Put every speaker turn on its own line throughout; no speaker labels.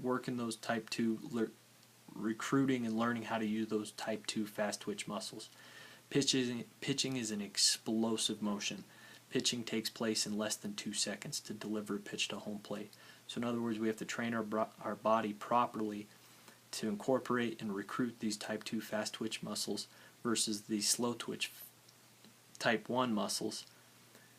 working those type 2, recruiting and learning how to use those type 2 fast twitch muscles. Pitching is an explosive motion. Pitching takes place in less than 2 seconds to deliver a pitch to home plate. So in other words, we have to train our body properly to incorporate and recruit these type 2 fast twitch muscles versus the slow twitch type 1 muscles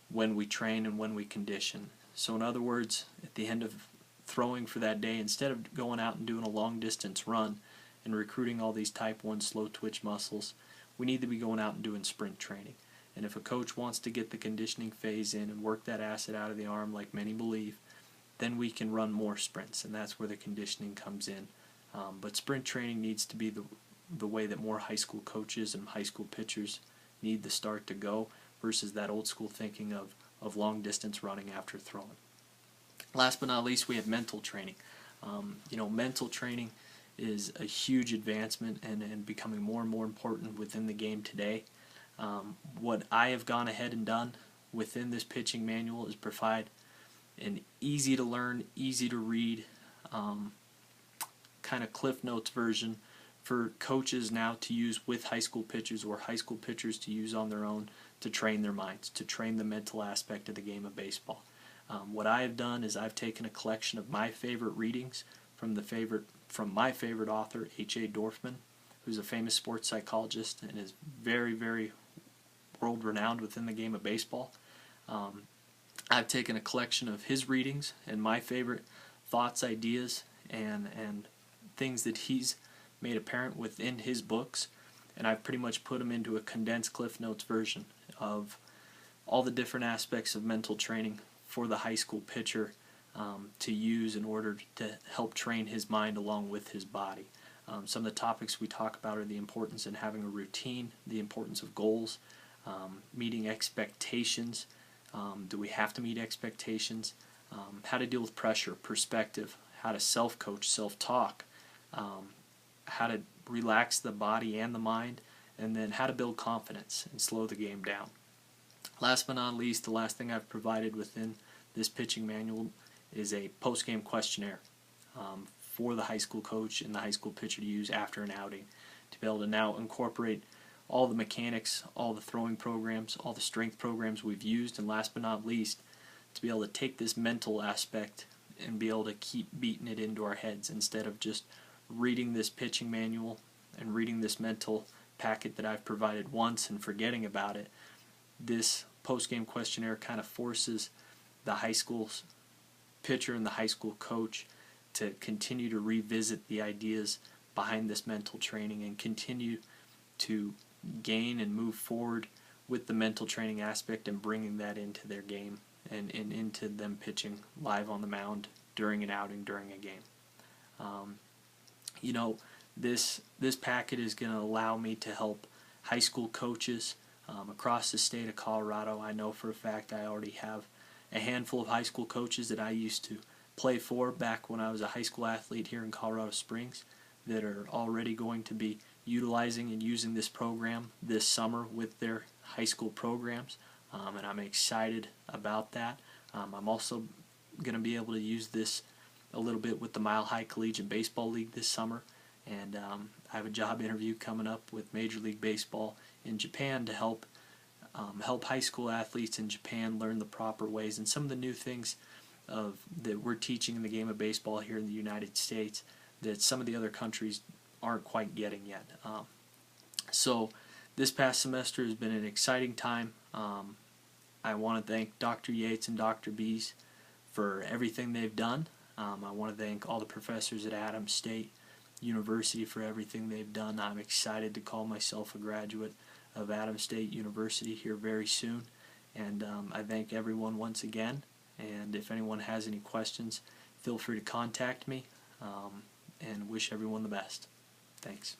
when we train and when we condition. So in other words, at the end of throwing for that day, instead of going out and doing a long distance run and recruiting all these type 1 slow twitch muscles, we need to be going out and doing sprint training. And if a coach wants to get the conditioning phase in and work that acid out of the arm like many believe, then we can run more sprints, and that's where the conditioning comes in. But sprint training needs to be the way that more high school coaches and high school pitchers need to start to go versus that old school thinking of long distance running after throwing. Last but not least, we have mental training. Mental training is a huge advancement and becoming more and more important within the game today. What I have gone ahead and done within this pitching manual is provide an easy to learn, easy to read, kind of Cliff Notes version for coaches now to use with high school pitchers or high school pitchers to use on their own to train their minds, to train the mental aspect of the game of baseball. What I have done is I've taken a collection of my favorite readings from my favorite author, H.A. Dorfman, who's a famous sports psychologist and is very, very world-renowned within the game of baseball. I've taken a collection of his readings and my favorite thoughts, ideas, and things that he's made apparent within his books, and I've pretty much put them into a condensed Cliff Notes version of all the different aspects of mental training for the high school pitcher to use in order to help train his mind along with his body. Some of the topics we talk about are the importance in having a routine, the importance of goals, meeting expectations. Do we have to meet expectations? How to deal with pressure, perspective, how to self-coach, self-talk, how to relax the body and the mind, and then how to build confidence and slow the game down. Last but not least, the last thing I've provided within this pitching manual is a post-game questionnaire for the high school coach and the high school pitcher to use after an outing, to be able to now incorporate all the mechanics, all the throwing programs, all the strength programs we've used, and last but not least, to be able to take this mental aspect and be able to keep beating it into our heads instead of just reading this pitching manual and reading this mental packet that I've provided once and forgetting about it. This post-game questionnaire kind of forces the high school pitcher and the high school coach to continue to revisit the ideas behind this mental training and continue to gain and move forward with the mental training aspect and bringing that into their game and into them pitching live on the mound during an outing, during a game. This packet is going to allow me to help high school coaches across the state of Colorado. I know for a fact I already have a handful of high school coaches that I used to play for back when I was a high school athlete here in Colorado Springs that are already going to be utilizing and using this program this summer with their high school programs, and I'm excited about that. I'm also going to be able to use this a little bit with the Mile High Collegiate Baseball League this summer, and I have a job interview coming up with Major League Baseball in Japan to help high school athletes in Japan learn the proper ways and some of the new things that we're teaching in the game of baseball here in the United States that some of the other countries aren't quite getting yet. So this past semester has been an exciting time. I want to thank Dr. Yates and Dr. Bees for everything they've done. I want to thank all the professors at Adams State University for everything they've done. I'm excited to call myself a graduate of Adams State University here very soon. And I thank everyone once again. And if anyone has any questions, feel free to contact me, and wish everyone the best. Thanks.